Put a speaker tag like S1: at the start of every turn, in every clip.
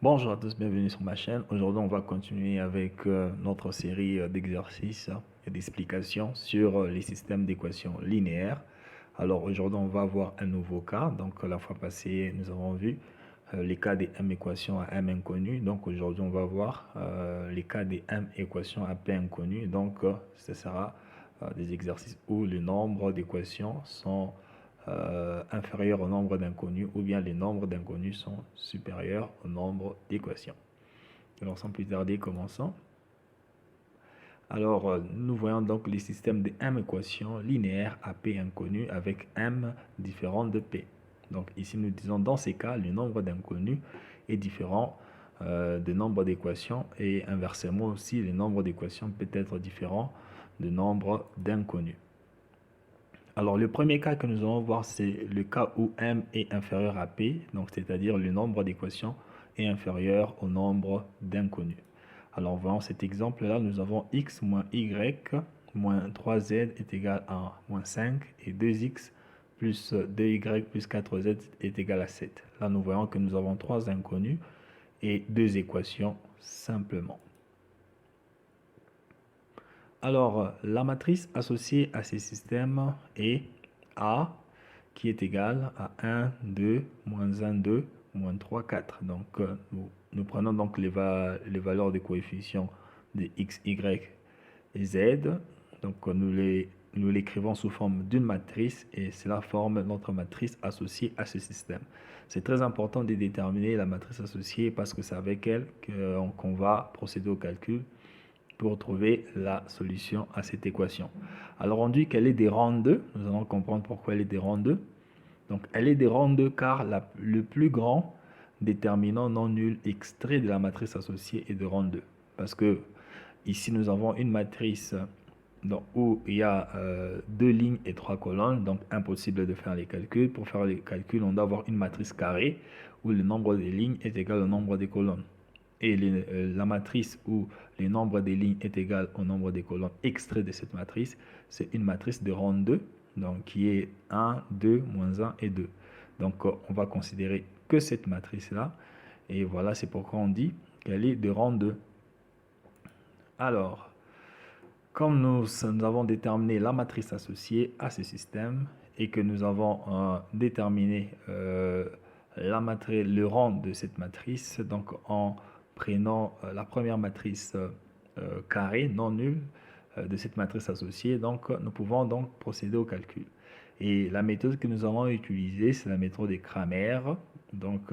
S1: Bonjour à tous, bienvenue sur ma chaîne. Aujourd'hui, on va continuer avec notre série d'exercices et d'explications sur les systèmes d'équations linéaires. Alors aujourd'hui, on va voir un nouveau cas. Donc la fois passée, nous avons vu les cas des m équations à m inconnues. Donc aujourd'hui, on va voir les cas des m équations à p inconnues. Donc ce sera des exercices où le nombre d'équations sont inférieur au nombre d'inconnus ou bien les nombres d'inconnus sont supérieurs au nombre d'équations. Alors sans plus tarder, commençons. Alors nous voyons donc les systèmes de m équations linéaires à p inconnus avec m différent de p. Donc ici nous disons dans ces cas le nombre d'inconnus est différent du nombre d'équations et inversement aussi le nombre d'équations peut être différent du nombre d'inconnus. Alors, le premier cas que nous allons voir, c'est le cas où m est inférieur à p, donc c'est-à-dire le nombre d'équations est inférieur au nombre d'inconnus. Alors, voyons cet exemple-là, nous avons x moins y moins 3z est égal à moins 5 et 2x plus 2y plus 4z est égal à 7. Là, nous voyons que nous avons trois inconnus et deux équations simplement. Alors, la matrice associée à ces systèmes est A qui est égal à 1, 2, moins 1, 2, moins 3, 4. Donc, nous prenons donc les valeurs des coefficients de x, y et z. Donc, nous l'écrivons sous forme d'une matrice et cela forme notre matrice associée à ce système. C'est très important de déterminer la matrice associée parce que c'est avec elle qu'on va procéder au calcul pour trouver la solution à cette équation. Alors on dit qu'elle est des rangs 2. Nous allons comprendre pourquoi elle est des rangs 2. Donc elle est des rangs 2 car le plus grand déterminant non nul extrait de la matrice associée est de rang 2. Parce que ici nous avons une matrice où il y a deux lignes et trois colonnes, donc impossible de faire les calculs. Pour faire les calculs, on doit avoir une matrice carrée où le nombre des lignes est égal au nombre des colonnes. Et la matrice où le nombre des lignes est égal au nombre des colonnes extrait de cette matrice, c'est une matrice de rang 2, donc qui est 1, 2, moins 1 et 2. Donc on va considérer que cette matrice-là, et voilà, c'est pourquoi on dit qu'elle est de rang 2. Alors, comme nous avons déterminé la matrice associée à ce système, et que nous avons déterminé le rang de cette matrice, donc en prenant la première matrice carrée non nulle de cette matrice associée, donc nous pouvons donc procéder au calcul. Et la méthode que nous allons utiliser, c'est la méthode des Cramer. Donc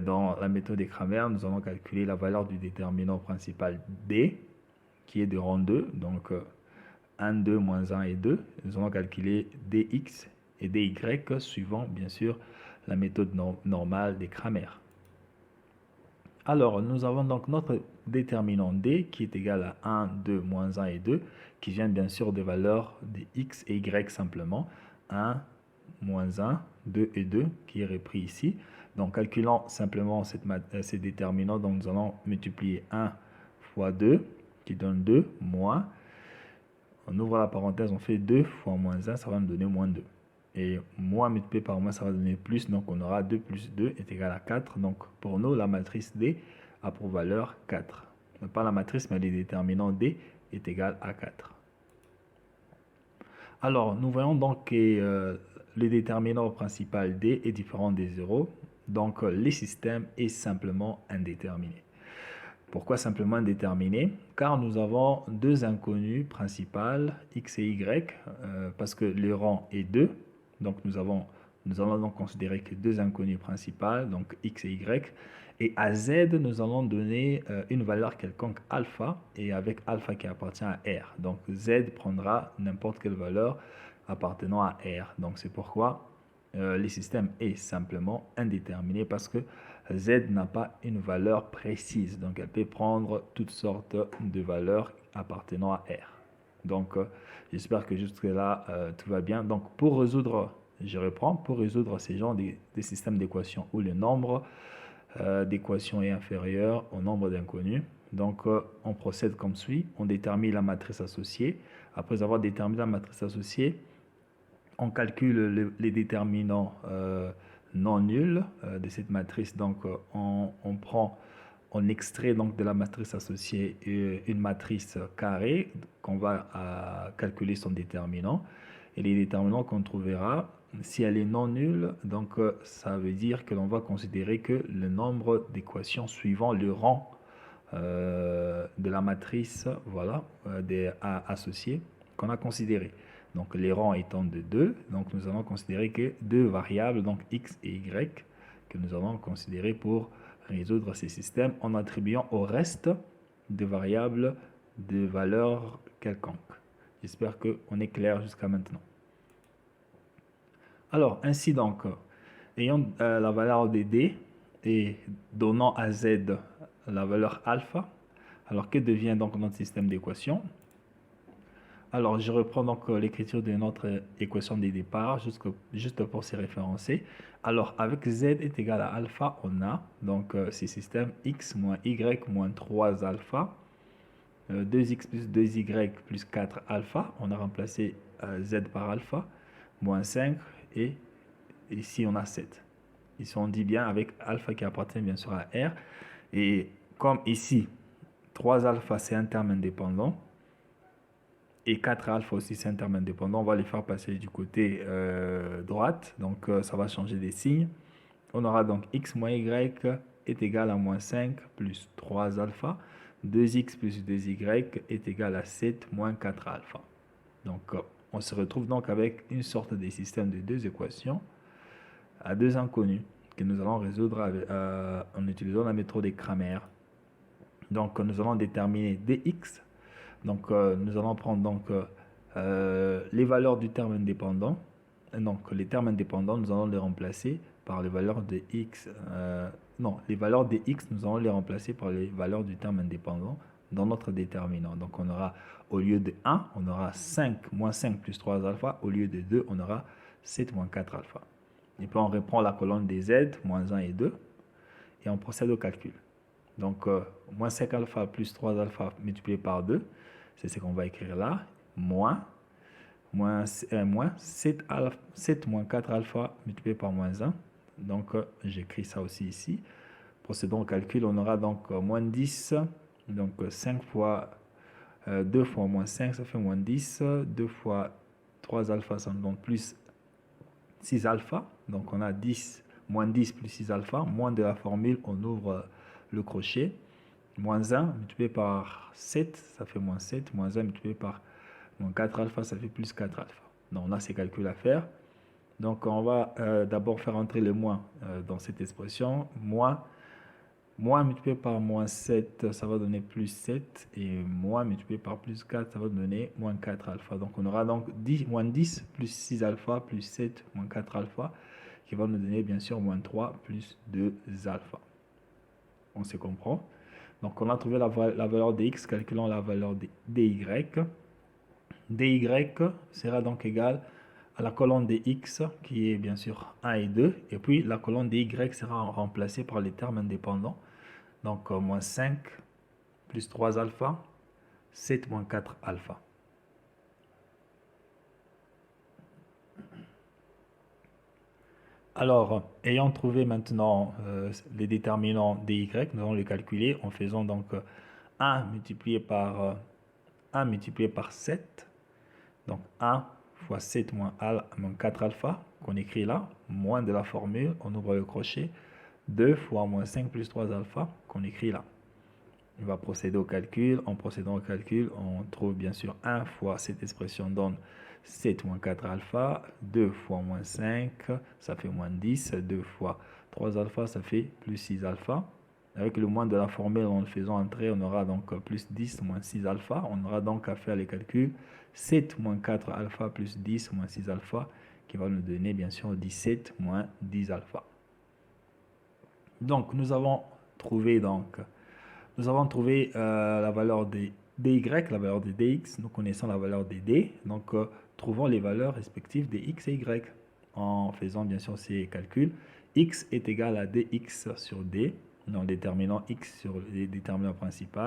S1: dans la méthode des Cramer, nous allons calculer la valeur du déterminant principal D, qui est de rang 2, donc 1, 2, moins 1 et 2. Nous allons calculer dx et dy suivant bien sûr la méthode normale des Cramer. Alors, nous avons donc notre déterminant D qui est égal à 1, 2, moins 1 et 2, qui vient bien sûr des valeurs de x et y simplement. 1, moins 1, 2 et 2, qui est repris ici. Donc, calculant simplement ces déterminants, donc nous allons multiplier 1 fois 2, qui donne 2, moins. On ouvre la parenthèse, on fait 2 fois moins 1, ça va nous donner moins 2. Et moins multiplié par moins, ça va donner plus. Donc, on aura 2 plus 2 est égal à 4. Donc, pour nous, la matrice D a pour valeur 4. Pas la matrice, mais les déterminants D est égal à 4. Alors, nous voyons donc que le déterminant principal D est différent des 0. Donc, le système est simplement indéterminé. Pourquoi simplement indéterminé? Car nous avons deux inconnues principales, x et y, parce que le rang est 2. Donc nous allons donc considérer que deux inconnues principales, donc x et y. Et à z, nous allons donner une valeur quelconque alpha, et avec alpha qui appartient à R. Donc z prendra n'importe quelle valeur appartenant à R. Donc c'est pourquoi le système est simplement indéterminé, parce que z n'a pas une valeur précise. Donc elle peut prendre toutes sortes de valeurs appartenant à R. Donc j'espère que jusque là tout va bien. Donc pour résoudre, je reprends, pour résoudre ces genres de systèmes d'équations où le nombre d'équations est inférieur au nombre d'inconnus, donc on procède comme suit. On détermine la matrice associée. Après avoir déterminé la matrice associée, on calcule les déterminants non nul de cette matrice. Donc, on extrait donc de la matrice associée une matrice carrée qu'on va calculer son déterminant. Et les déterminants qu'on trouvera, si elle est non nulle, donc ça veut dire que l'on va considérer que le nombre d'équations suivant le rang de la matrice, voilà, des associés qu'on a considéré. Donc les rangs étant de 2, donc nous allons considérer que deux variables, donc x et y, que nous allons considérer pour résoudre ces systèmes en attribuant au reste de variables de valeur quelconque. J'espère qu'on est clair jusqu'à maintenant. Alors, ainsi donc, ayant la valeur de d et donnant à z la valeur alpha, alors que devient donc notre système d'équations? Alors, je reprends donc l'écriture de notre équation de départ, juste pour s'y référencer. Alors, avec z est égal à alpha, on a donc ce système x moins y moins 3 alpha, 2x plus 2y plus 4 alpha. On a remplacé z par alpha, moins 5, et ici on a 7. Ici on dit bien avec alpha qui appartient bien sûr à R. Et comme ici, 3 alpha c'est un terme indépendant, et 4 alpha aussi c'est un terme indépendant, on va les faire passer du côté droite, donc ça va changer des signes. On aura donc x moins y est égal à moins 5 plus 3 alpha, 2x plus 2y est égal à 7 moins 4 alpha. Donc on se retrouve donc avec une sorte de système de deux équations à deux inconnus que nous allons résoudre en utilisant la méthode de Cramer. Donc nous allons déterminer dx. Donc nous allons prendre donc les valeurs du terme indépendant. Donc les termes indépendants, nous allons les remplacer par les valeurs de x. Non, les valeurs de x, nous allons les remplacer par les valeurs du terme indépendant dans notre déterminant. Donc on aura, au lieu de 1, on aura 5 moins 5 plus 3 alpha. Au lieu de 2, on aura 7 moins 4 alpha. Et puis on reprend la colonne des z, moins 1 et 2, et on procède au calcul. Donc moins 5 alpha plus 3 alpha multiplié par 2, c'est ce qu'on va écrire là, moins 7, 7 moins 4 alpha multiplié par moins 1. Donc j'écris ça aussi ici. Procédons au calcul, on aura donc moins 10, donc 5 fois 2 fois moins 5, ça fait moins 10, 2 fois 3 alpha, ça nous donne plus 6 alpha. Donc on a 10, moins 10 plus 6 alpha, moins de la formule, on ouvre le crochet. Moins 1 multiplié par 7, ça fait moins 7, moins 1 multiplié par moins 4 alpha, ça fait plus 4 alpha. Donc on a ces calculs à faire. Donc on va d'abord faire entrer le moins dans cette expression. Moins multiplié par moins 7, ça va donner plus 7. Et moins multiplié par plus 4, ça va donner moins 4 alpha. Donc on aura donc moins 10 plus 6 alpha plus 7 moins 4 alpha, qui va nous donner bien sûr moins 3 plus 2 alpha. On se comprend. Donc on a trouvé la valeur de x, calculons la valeur de dy. dy sera donc égal à la colonne de x qui est bien sûr 1 et 2. Et puis la colonne de y sera remplacée par les termes indépendants. Donc moins 5 plus 3 alpha, 7 moins 4 alpha. Alors, ayant trouvé maintenant les déterminants dy, nous allons les calculer en faisant donc 1 multiplié par 7. Donc 1 fois 7 moins 4 alpha, qu'on écrit là, moins de la formule, on ouvre le crochet. 2 fois moins 5 plus 3 alpha, qu'on écrit là. On va procéder au calcul. En procédant au calcul, on trouve bien sûr 1 fois cette expression donne 7 moins 4 alpha. 2 fois moins 5, ça fait moins 10. 2 fois 3 alpha, ça fait plus 6 alpha. Avec le moins de la formule, en le faisant entrer, on aura donc plus 10 moins 6 alpha. On aura donc à faire les calculs. 7 moins 4 alpha plus 10 moins 6 alpha, qui va nous donner bien sûr 17 moins 10 alpha. Donc nous avons trouvé la valeur de dy, la valeur de dx. Nous connaissons la valeur de d. Donc trouvons les valeurs respectives de x et y en faisant bien sûr ces calculs. X est égal à dx sur d, en déterminant x sur les déterminants principaux.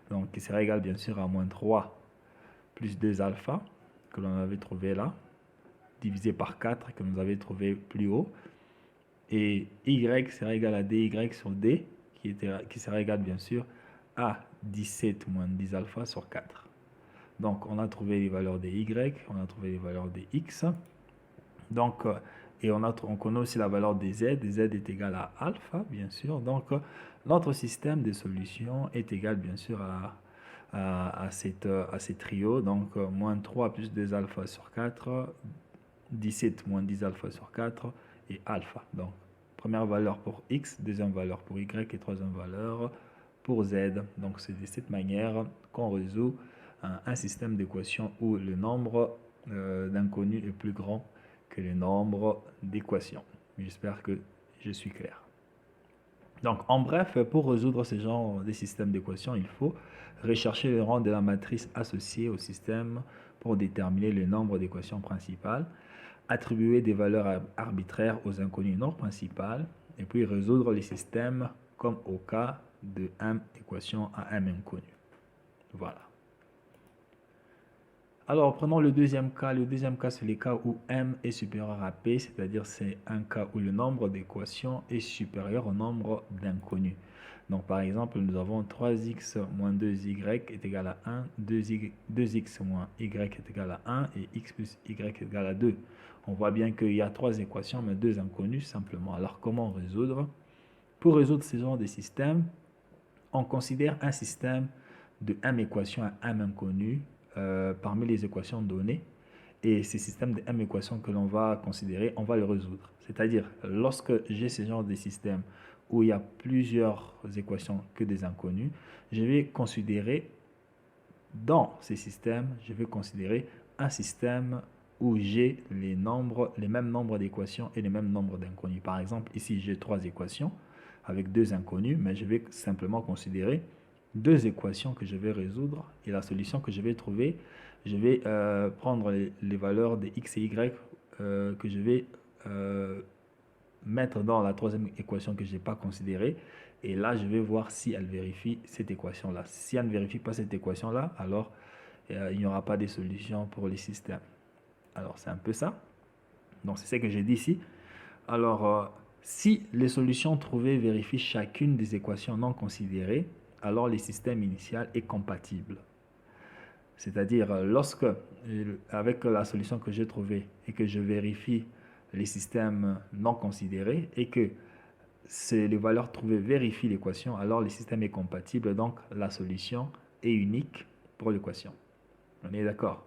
S1: Donc qui sera égal bien sûr à moins 3 plus 2 alpha que l'on avait trouvé là, divisé par 4 que nous avions trouvé plus haut. Et y sera égal à dy sur d, qui sera égal bien sûr à 17 moins 10 alpha sur 4. Donc on a trouvé les valeurs des y, on a trouvé les valeurs des x. Donc, et on connaît aussi la valeur des z. Z est égal à alpha, bien sûr. Donc, notre système de solution est égal, bien sûr, à ces trios. Donc, moins 3 plus 2 alpha sur 4, 17 moins 10 alpha sur 4 et alpha. Donc, première valeur pour x, deuxième valeur pour y et troisième valeur pour z. Donc, c'est de cette manière qu'on résout un système d'équations où le nombre d'inconnus est plus grand que le nombre d'équations. J'espère que je suis clair. Donc, en bref, pour résoudre ce genre de système d'équations, il faut rechercher le rang de la matrice associée au système pour déterminer le nombre d'équations principales, attribuer des valeurs arbitraires aux inconnus non principales, et puis résoudre les systèmes comme au cas de m équation à m inconnu. Voilà. Alors, prenons le deuxième cas. Le deuxième cas, c'est le cas où m est supérieur à p, c'est-à-dire c'est un cas où le nombre d'équations est supérieur au nombre d'inconnus. Donc, par exemple, nous avons 3x moins 2y est égal à 1, 2x moins y est égal à 1 et x plus y est égal à 2. On voit bien qu'il y a trois équations, mais deux inconnues simplement. Alors, comment résoudre? Pour résoudre ce genre de système, on considère un système de m équations à m inconnu parmi les équations données. Et ces systèmes de m équations que l'on va considérer, on va les résoudre. C'est-à-dire, lorsque j'ai ce genre de système où il y a plusieurs équations que des inconnus, je vais considérer, dans ces systèmes, je vais considérer un système où j'ai les mêmes nombres d'équations et les mêmes nombres d'inconnus. Par exemple, ici, j'ai trois équations avec deux inconnus, mais je vais simplement considérer deux équations que je vais résoudre et la solution que je vais trouver, je vais prendre les valeurs de x et y que je vais mettre dans la troisième équation que je n'ai pas considérée et là je vais voir si elle vérifie cette équation là. Si elle ne vérifie pas cette équation là, alors il n'y aura pas de solution pour les systèmes. Alors c'est un peu ça. Donc c'est ce que j'ai dit ici. Alors si les solutions trouvées vérifient chacune des équations non considérées, alors le système initial est compatible. C'est-à-dire, lorsque, avec la solution que j'ai trouvée et que je vérifie les systèmes non considérés et que les valeurs trouvées vérifient l'équation, alors le système est compatible, donc la solution est unique pour l'équation. On est d'accord?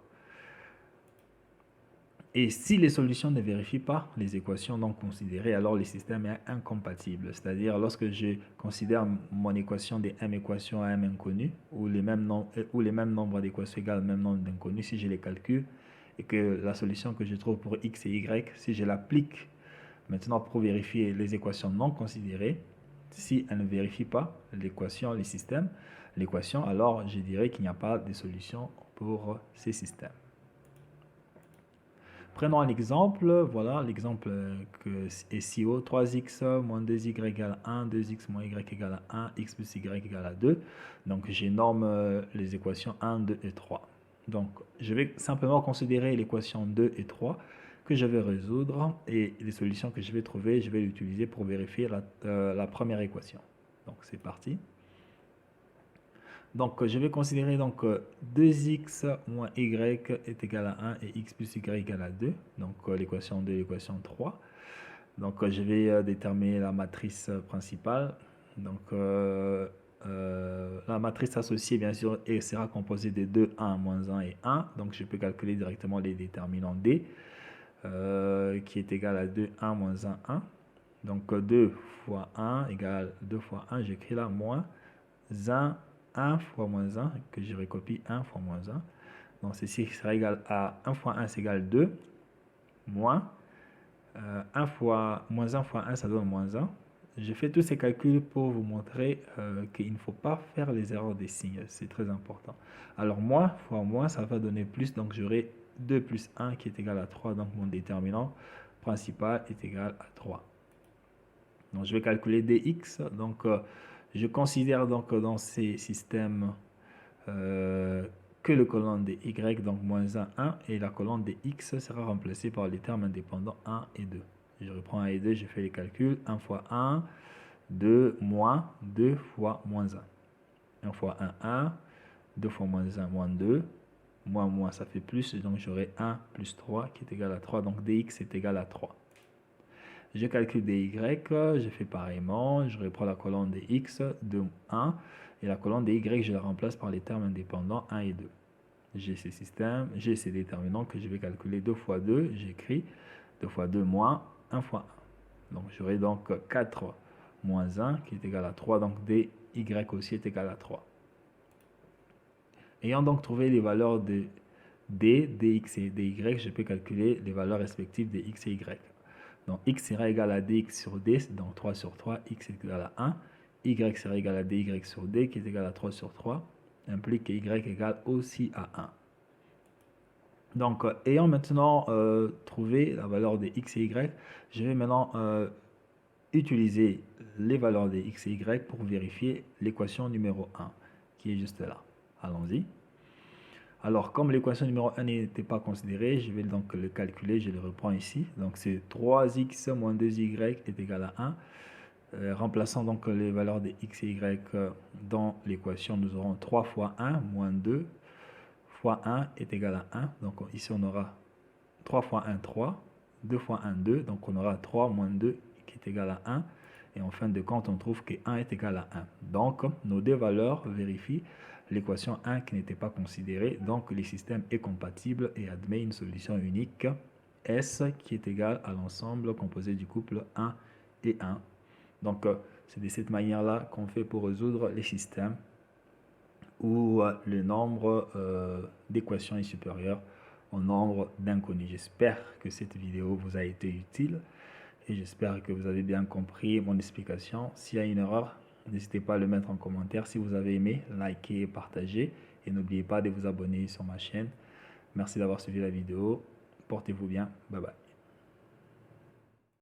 S1: Et si les solutions ne vérifient pas les équations non considérées, alors le système est incompatible. C'est-à-dire, lorsque je considère mon équation des m équations à m inconnues, où les mêmes nombres d'équations égale le même nombre d'inconnus, si je les calcule, et que la solution que je trouve pour x et y, si je l'applique maintenant pour vérifier les équations non considérées, si elle ne vérifie pas l'équation, l'équation, alors je dirais qu'il n'y a pas de solution pour ces systèmes. Prenons un exemple, voilà l'exemple est si haut, 3x moins 2y égale 1, 2x moins y égale à 1, x plus y égale à 2. Donc j'ai norme les équations 1, 2 et 3. Donc je vais simplement considérer l'équation 2 et 3 que je vais résoudre et les solutions que je vais trouver, je vais l'utiliser pour vérifier la première équation. Donc c'est parti. Donc, je vais considérer donc 2x moins y est égal à 1 et x plus y égale à 2. Donc, l'équation 2 et l'équation 3. Donc, je vais déterminer la matrice principale. Donc, la matrice associée, bien sûr, sera composée de 2, 1, moins 1 et 1. Donc, je peux calculer directement les déterminants D, qui est égal à 2, 1, moins 1, 1. Donc, 2 fois 1 égale 2 fois 1. J'écris là moins 1. 1 fois moins 1, que je recopie 1 fois moins 1. Donc ceci sera égal à 1 fois 1, c'est égal à 2, moins 1 fois, moins 1 fois 1, ça donne moins 1. Je fais tous ces calculs pour vous montrer qu'il ne faut pas faire les erreurs des signes, c'est très important. Alors moins fois moins, ça va donner plus, donc j'aurai 2 plus 1 qui est égal à 3, donc mon déterminant principal est égal à 3. Donc je vais calculer dx, donc je considère donc dans ces systèmes que le colonne de y, donc moins 1, 1, et la colonne de x sera remplacée par les termes indépendants 1 et 2. Je reprends 1 et 2, je fais les calculs. 1 fois 1, 2 moins 2 fois moins 1. 1 fois 1, 1. 2 fois moins 1, moins 2. Moins, moins, ça fait plus. Donc, j'aurai 1 plus 3 qui est égal à 3. Donc, dx est égal à 3. Je calcule dy. Je fais pareillement. Je reprends la colonne des x de 1. Et la colonne des y, je la remplace par les termes indépendants 1 et 2. J'ai ces systèmes, j'ai ces déterminants que je vais calculer 2 fois 2. J'écris 2 fois 2 moins 1 fois 1. Donc, j'aurai donc 4 moins 1 qui est égal à 3. Donc, dy aussi est égal à 3. Ayant donc trouvé les valeurs de d, dx et dy, je peux calculer les valeurs respectives de x et y. Donc, x sera égal à dx sur d, donc 3 sur 3, x est égal à 1. Y sera égal à dy sur d, qui est égal à 3 sur 3, implique que y égale aussi à 1. Donc, ayant maintenant trouvé la valeur de x et y, je vais maintenant utiliser les valeurs de x et y pour vérifier l'équation numéro 1, qui est juste là. Allons-y. Alors, comme l'équation numéro 1 n'était pas considérée, je vais donc le calculer, je le reprends ici. Donc, c'est 3x moins 2y est égal à 1. Remplaçant donc les valeurs de x et y dans l'équation, nous aurons 3 fois 1 moins 2 fois 1 est égal à 1. Donc, ici, on aura 3 fois 1, 3. 2 fois 1, 2. Donc, on aura 3 moins 2 qui est égal à 1. Et en fin de compte, on trouve que 1 est égal à 1. Donc, nos deux valeurs vérifient l'équation 1 qui n'était pas considérée. Donc, le système est compatible et admet une solution unique S qui est égale à l'ensemble composé du couple 1 et 1. Donc, c'est de cette manière-là qu'on fait pour résoudre les systèmes où le nombre d'équations est supérieur au nombre d'inconnus. J'espère que cette vidéo vous a été utile et j'espère que vous avez bien compris mon explication. S'il y a une erreur, n'hésitez pas à le mettre en commentaire. Si vous avez aimé, likez et partagez. Et n'oubliez pas de vous abonner sur ma chaîne. Merci d'avoir suivi la vidéo. Portez-vous bien. Bye bye.